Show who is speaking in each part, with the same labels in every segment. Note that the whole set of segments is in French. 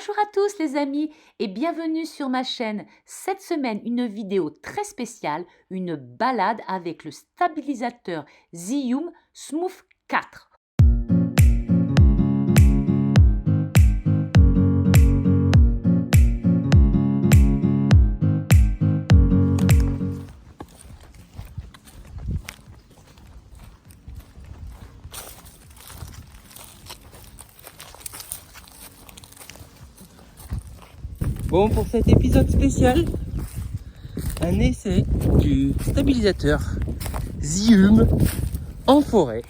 Speaker 1: Bonjour à tous les amis et bienvenue sur ma chaîne. Cette semaine, une vidéo très spéciale, une balade avec le stabilisateur Zhiyun Smooth 4.
Speaker 2: Bon, pour cet épisode spécial, un essai du stabilisateur Zhiyun en forêt.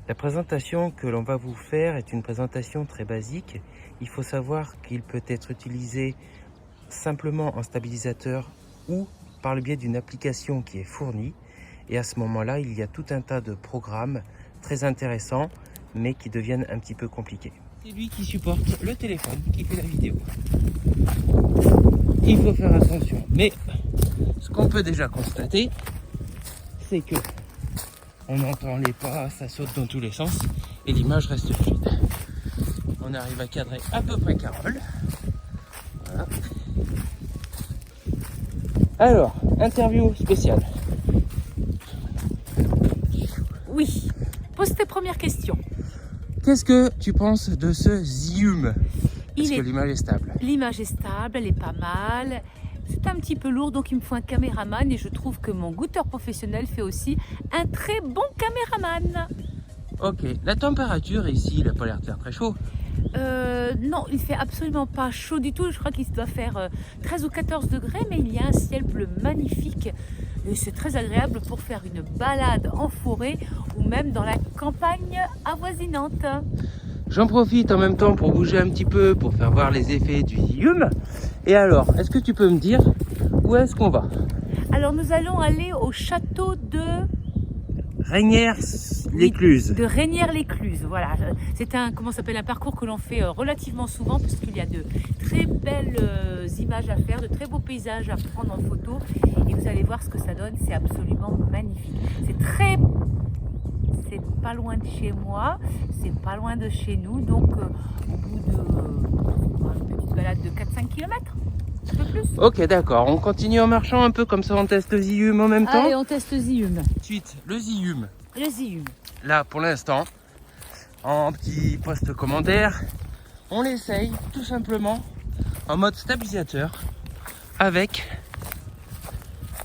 Speaker 2: La présentation que l'on va vous faire est une présentation très basique. Il faut savoir qu'il peut être utilisé simplement en stabilisateur ou par le biais d'une application qui est fournie. Et à ce moment-là, il y a tout un tas de programmes très intéressants, mais qui deviennent un petit peu compliqués. C'est lui qui supporte le téléphone qui fait la vidéo. Il faut faire attention, mais ce qu'on peut déjà constater, c'est que on entend les pas, ça saute dans tous les sens et l'image reste fluide. On arrive à cadrer à peu près Carole. Voilà. Alors, interview spéciale.
Speaker 1: Oui, pose tes premières questions.
Speaker 2: Qu'est-ce que tu penses de ce Zhiyun? Est-ce que l'image est stable?
Speaker 1: L'image est stable, elle est pas mal. C'est un petit peu lourd, donc il me faut un caméraman et je trouve que mon goûteur professionnel fait aussi un très bon caméraman.
Speaker 2: Ok, la température ici, il n'a pas l'air très chaud.
Speaker 1: Non, il fait absolument pas chaud du tout. Je crois qu'il doit faire 13 ou 14 degrés, mais il y a un ciel bleu magnifique. Et c'est très agréable pour faire une balade en forêt ou même dans la campagne avoisinante.
Speaker 2: J'en profite en même temps pour bouger un petit peu, pour faire voir les effets du Zhiyun. Et alors, est-ce que tu peux me dire où est-ce qu'on va?
Speaker 1: Alors nous allons aller au château de
Speaker 2: Reynières-l'Écluse.
Speaker 1: De Reynières-l'Écluse, voilà. C'est un, comment s'appelle, un parcours que l'on fait relativement souvent parce qu'il y a de très belles images à faire, de très beaux paysages à prendre en photo. Et vous allez voir ce que ça donne, c'est absolument magnifique. C'est pas loin de chez moi, c'est pas loin de chez nous, donc au bout de une petite balade de 4-5 km, un peu plus.
Speaker 2: Ok, d'accord, on continue en marchant un peu comme ça, on teste le Zhiyun en même temps.
Speaker 1: Allez, on teste Zhiyun.
Speaker 2: Ensuite, le Zhiyun.
Speaker 1: Le Zhiyun.
Speaker 2: Là, pour l'instant, en petit post commentaire, on l'essaye tout simplement en mode stabilisateur avec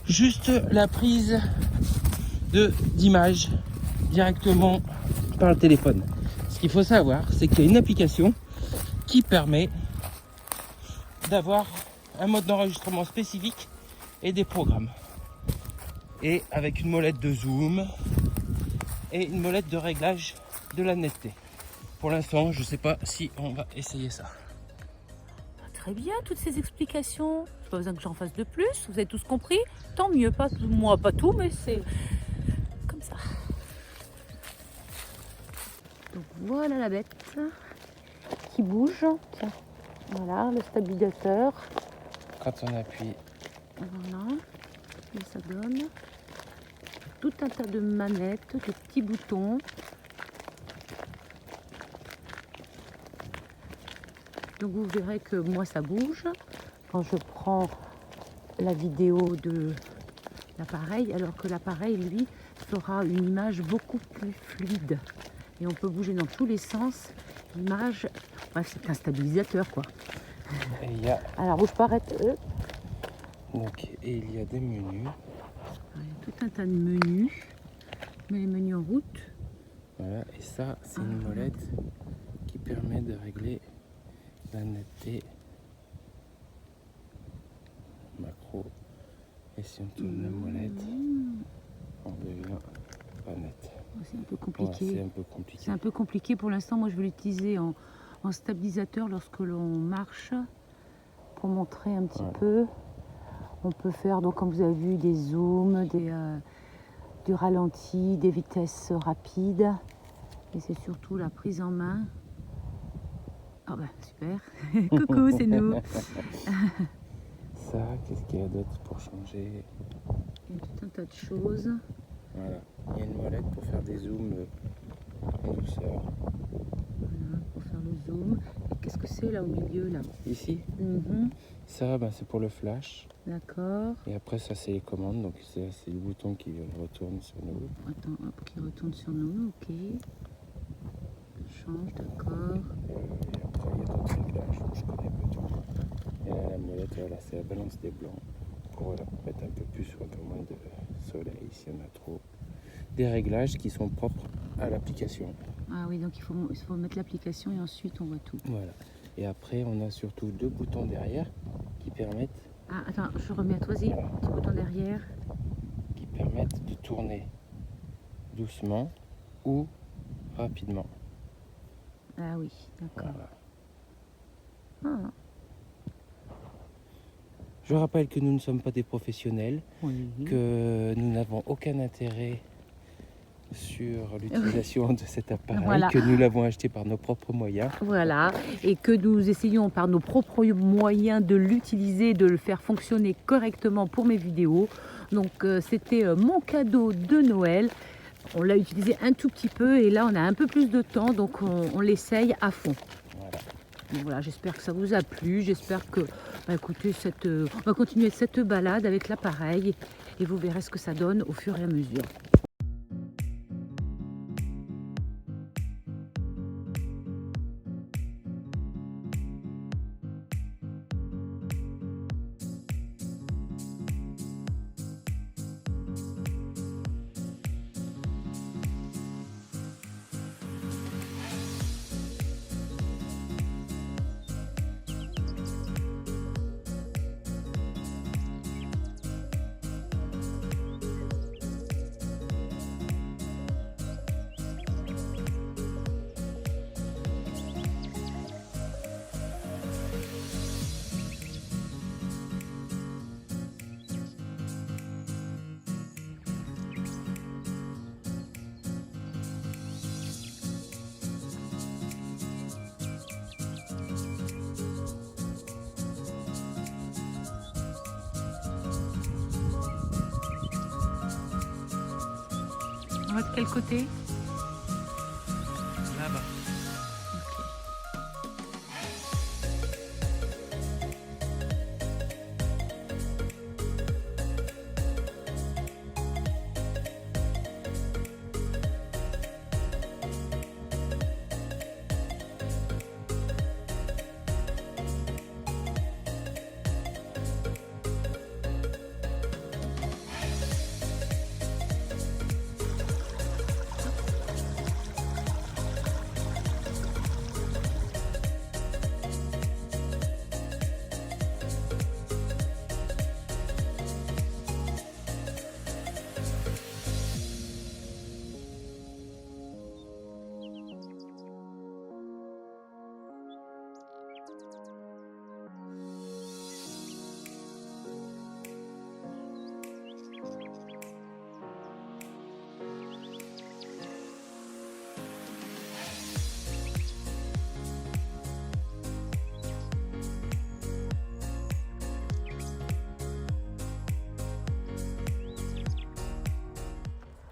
Speaker 2: juste la prise d'image directement par le téléphone. Ce qu'il faut savoir, c'est qu'il y a une application qui permet d'avoir un mode d'enregistrement spécifique et des programmes. Et avec une molette de zoom et une molette de réglage de la netteté. Pour l'instant, je ne sais pas si on va essayer ça.
Speaker 1: Très bien, toutes ces explications. Je n'ai pas besoin que j'en fasse de plus. Vous avez tous compris. Tant mieux, pas moi, pas tout, mais c'est comme ça. Donc voilà la bête qui bouge. Tiens, voilà le stabilisateur.
Speaker 2: Quand on appuie,
Speaker 1: Voilà, et ça donne tout un tas de manettes, de petits boutons. Donc vous verrez que moi ça bouge quand je prends la vidéo de l'appareil, alors que l'appareil lui fera une image beaucoup plus fluide. Et on peut bouger dans tous les sens. L'image, bref, c'est un stabilisateur quoi.
Speaker 2: et il y a,
Speaker 1: Alors bouge pas, arrête.
Speaker 2: il y a des menus.
Speaker 1: Il y a tout un tas de menus. Je mets les menus en route.
Speaker 2: Voilà, et ça, c'est une molette qui permet de régler la netteté macro. Et si on tourne la molette, on devient pas net.
Speaker 1: C'est un peu
Speaker 2: Ouais,
Speaker 1: compliqué.
Speaker 2: c'est un peu compliqué.
Speaker 1: C'est un peu compliqué pour l'instant. Moi, je vais l'utiliser en stabilisateur lorsque l'on marche pour montrer un petit peu. On peut faire, donc, comme vous avez vu, des zooms, du ralenti, des vitesses rapides. Et c'est surtout la prise en main. Ah bah super. Coucou, c'est nous.
Speaker 2: Ça, qu'est-ce qu'il y a d'autre pour changer?
Speaker 1: Il y a tout un tas de choses.
Speaker 2: Voilà, il y a une molette pour faire des zooms en douceur.
Speaker 1: Voilà, pour faire le zoom. Et Qu'est-ce que c'est là au milieu là?
Speaker 2: Ici,
Speaker 1: Mhm.
Speaker 2: ça, c'est pour le flash.
Speaker 1: D'accord.
Speaker 2: Et après, ça, c'est les commandes. Donc, c'est le bouton qui retourne sur nous.
Speaker 1: Attends, hop, qui retourne sur nous, ok. Change, d'accord.
Speaker 2: Et après, il y a d'autres réglages. Je connais pas tout. Et là, la molette, voilà, c'est la balance des blancs. Pour mettre un peu plus ou un peu moins de soleil s'il y en a trop. Des réglages qui sont propres à l'application.
Speaker 1: Ah oui, donc il faut mettre l'application et ensuite on voit tout.
Speaker 2: Voilà. Et après, on a surtout 2 boutons derrière qui permettent,
Speaker 1: Ah, attends, je remets à toi, vas-y.
Speaker 2: Voilà.
Speaker 1: Petit bouton derrière.
Speaker 2: de tourner doucement ou rapidement.
Speaker 1: Ah oui, d'accord.
Speaker 2: Voilà.
Speaker 1: Ah,
Speaker 2: Je rappelle que nous ne sommes pas des professionnels,
Speaker 1: oui.
Speaker 2: que nous n'avons aucun intérêt sur l'utilisation de cet appareil,
Speaker 1: Voilà.
Speaker 2: que nous l'avons acheté par nos propres moyens.
Speaker 1: Voilà, et que nous essayons par nos propres moyens de l'utiliser, de le faire fonctionner correctement pour mes vidéos. Donc c'était mon cadeau de Noël. On l'a utilisé un tout petit peu et là on a un peu plus de temps, donc on l'essaye à fond.
Speaker 2: Voilà.
Speaker 1: Donc voilà, j'espère que ça vous a plu. J'espère que, écoutez, on va continuer cette balade avec l'appareil et vous verrez ce que ça donne au fur et à mesure. On va de quel côté?
Speaker 2: Là-bas.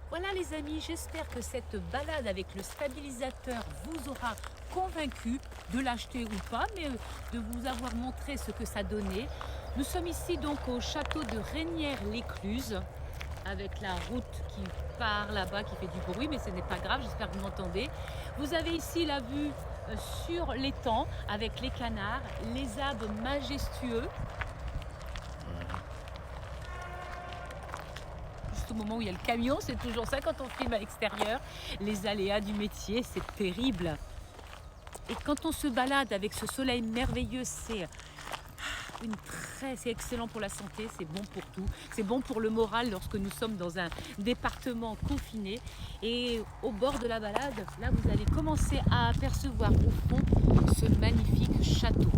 Speaker 1: Voilà les amis, j'espère que cette balade avec le stabilisateur vous aura convaincu de l'acheter ou pas, mais de vous avoir montré ce que ça donnait. Nous sommes ici donc au château de Reynières-l'Écluse, avec la route qui part là-bas, qui fait du bruit, mais ce n'est pas grave, j'espère que vous m'entendez. Vous avez ici la vue sur l'étang, avec les canards, les arbres majestueux. Au moment où il y a le camion, c'est toujours ça quand on filme à l'extérieur. Les aléas du métier, c'est terrible. Et quand on se balade avec ce soleil merveilleux, c'est excellent pour la santé, c'est bon pour tout. C'est bon pour le moral lorsque nous sommes dans un département confiné. Et au bord de la balade, là vous allez commencer à apercevoir au fond ce magnifique château.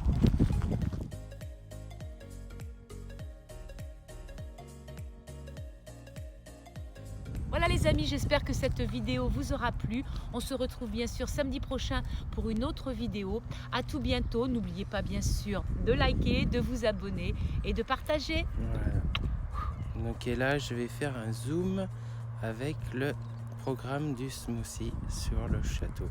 Speaker 1: Voilà les amis, j'espère que cette vidéo vous aura plu. On se retrouve bien sûr samedi prochain pour une autre vidéo. À tout bientôt. N'oubliez pas bien sûr de liker, de vous abonner et de partager.
Speaker 2: Voilà. Donc et là, je vais faire un zoom avec le programme du smoothie sur le château.